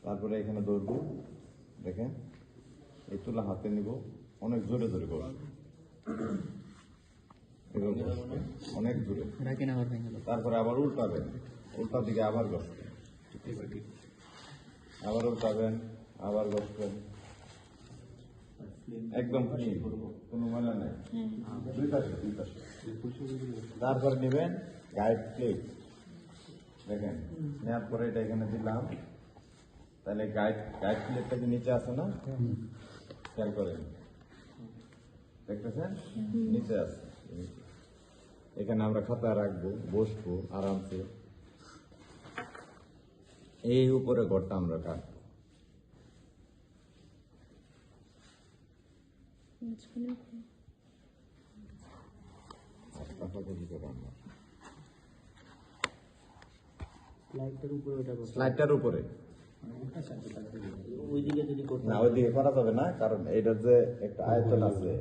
তারপরে এখানে ধরবো, দেখেন এই তুলা হাতে নিব, অনেক জোরে জোরে করবো, অনেক জোরে। তারপরে আবার উল্টাবেন, উল্টা দিকে আবার বসবেন, আবার উল্টাবেন, আবার বসবেন, একদম ফ্রি, কোনো ময়লা নেই, দুই পাশে। তারপরে নেবেন গাইড প্লেট, দেখেন নেওয়ার পরে এটা এখানে দিলাম, তাহলে গাইড প্লেটটা যে নিচে আছে না, খেয়াল করেন, দেখতেছেন নিচে আছে। এখানে আমরা খাতা রাখবো, বসবো আরামসে। এই উপরে ঘরটা আমরা কাটবো, স্লাইডটার উপরে না, ওইদিকে করা যাবে না, কারণ এটার যে একটা আয়তন আছে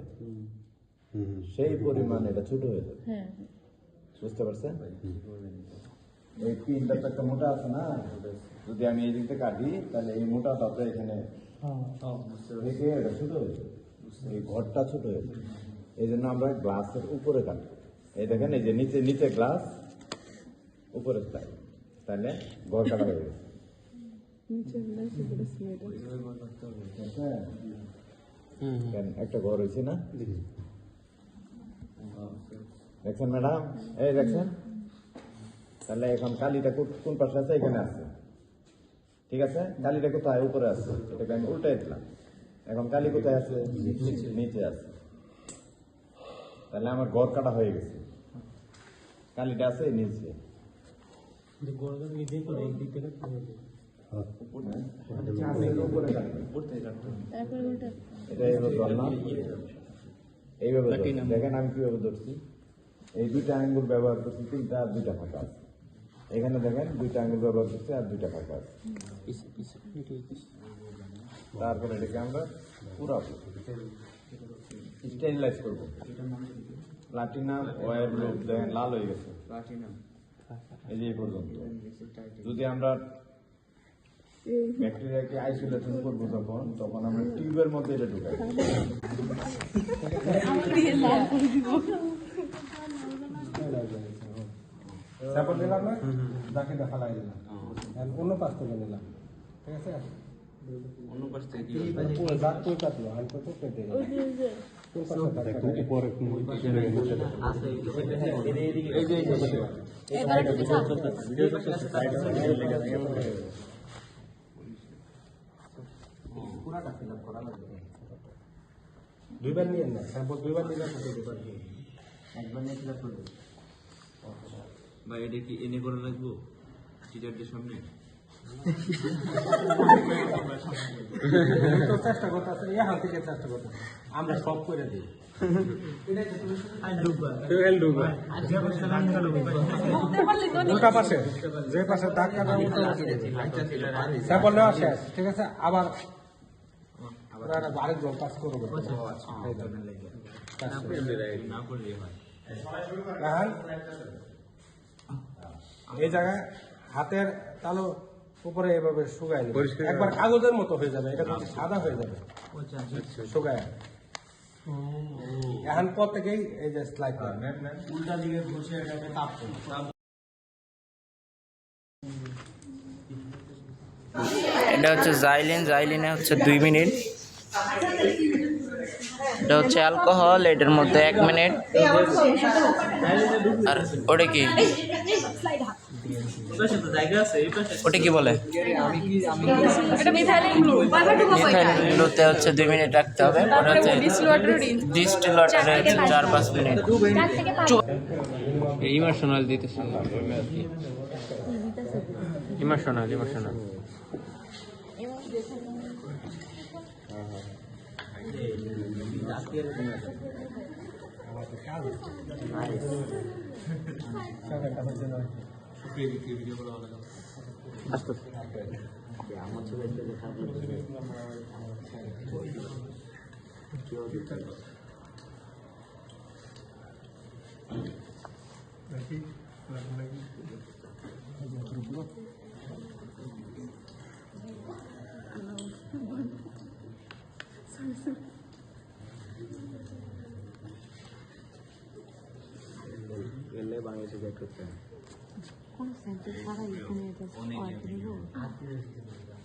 সেই পরিমাণ এটা ছোট হয়ে যাবে, বুঝতে পারছেন? এই পিনটা তো একটা মোটা আছে না, যদি আমি এই দিকটা কাটি তাহলে এই মোটাটা তো এখানে থেকে এটা ছোট হয়ে যাবে, এই ঘরটা ছোট হয়ে যাবে। এই জন্য আমরা গ্লাসের উপরে কাটবো। এই দেখেন এই যে নিচে নিচে গ্লাস, উপরে স্লাইড, তাহলে ঘর কাটা হয়ে গেছে। একটা ঘর হয়েছে না, দেখছেন ম্যাডাম? এই দেখছেন, তাহলে এখন কালিটা কোন পাশে আছে? এখানে আছে, ঠিক আছে? কালিটা কোথায়? উপরে আছে, এটাকে আমি উল্টাই দিলাম। এখন কালি কোথায় আছে? নিচে আছে। তাহলে আমার ঘর কাটা হয়ে গেছে, কালিটা আছে নিচে। এইভাবে দেখেন আমি কিভাবে ধরছি, এই দুইটা আঙ্গুল ব্যবহার করছি, তিনটা আর দুইটা ফাঁকা আছে। এখানে দেখেন দুইটা আঙ্গুল ব্যবহার করছি আর দুইটা ফাঁকা আছে। তারপরে এটাকে আমরা পুরো স্টেরিলাইজ করবো। প্লাটিনাম ওয়ার লোক দেখেন লাল হয়ে গেছে, এই যে এই পর্যন্ত। যদি আমরা ব্যাকটেরিয়াকে আইসোলেশন করবো তখন আমরা টিউবের মধ্যে এটা ঢুকাই। স্যাম্পল নিলাম না, যাকে দেখা লাগে দিলাম, অন্য পাশ থেকে নিলাম, ঠিক আছে? অন্য পাশ থেকে দাগ কই কাটলো, আর কত কেটে গেল, কোন পাশে দাগ কাটলো? উপরে আছে, এই যে এবারে ভিডিও করতে পুরাটা ফিল আপ করা লাগবে। দুইবার নিয়ে না, স্যাম্পল দুইবার নিলে একবার নিয়ে ফিল আপ করবে। বা এটা কি এনে করে রাখবো টিচারদের সামনে? চেষ্টা করতেছে, এখন থেকে চেষ্টা করতেছে, আমরা সব করে দিই। উল্টা পাশে যে পাশে দাগ কাটা স্যাম্পল নেওয়া শেষ, ঠিক আছে? আবার আরেকজন কাজ করবো। এই জায়গায় হাতের তালু উপরে এভাবে শুকায় যাবে, একবার কাগজের মতো হয়ে যাবে, এটা কিন্তু সাদা হয়ে যাবে শুকায়। এখন পর থেকেই এই যে স্লাইড উল্টা দিকে বসে এটাকে তাপ করবে। এটা হচ্ছে জাইলিন, জাইলিনে হচ্ছে 2 মিনিট। এটা হচ্ছে অ্যালকোহল, এটার মধ্যে 1 মিনিট। আর ওটা কি, ওটা কি বলে? মিথাইলিন ব্লুতে হচ্ছে 2 মিনিট রাখতে হবে। পরে হচ্ছে ডিস্টিল ওয়াটারে 4-5 মিনিট। ইমোশনাল দিতেছে, ইমোশনাল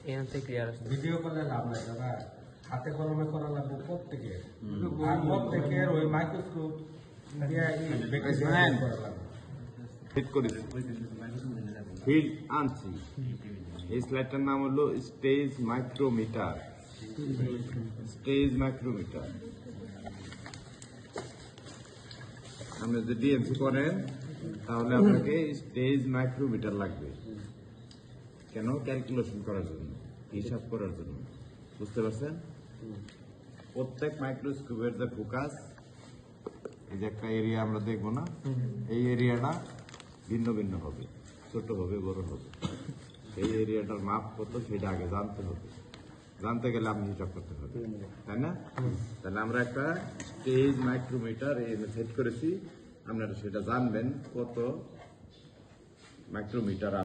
এখান থেকে ক্লিয়ার আসছে ভিডিও করলে লাভ নাই দাদা, হাতে কলমে করা লাগবে প্রত্যেকের, আর প্রত্যেকের ওই মাইক্রোস্কোপ দিয়ে করা লাগবে। ফিট করেছি, ফিট আনছি। এই স্লাইডটার নাম হলো স্টেজ মাইক্রোমিটার। স্টেজ মাইক্রোমিটার আপনি যদি ডিএমসি করেন তাহলে আপনাকে স্টেজ মাইক্রোমিটার লাগবে। কেন? ক্যালকুলেশন করার জন্য, হিসাব করার জন্য। বুঝতে পারছেন? প্রত্যেক মাইক্রোস্কোপের যে ফোকাস, এই যে একটা এরিয়া আমরা দেখবো না, এই এরিয়াটা ভিন্ন ভিন্ন হবে, ছোট হবে, বড় হবে। এই এরিয়াটার মাপ কত সেটা আগে জানতে হবে। জানতে গেলে আপনি হিসাব করতে হবে, তাই না? তাহলে আমরা একটা স্টেজ মাইক্রোমিটার সেট করেছি, আপনারা সেটা জানবেন কত মাইক্রোমিটার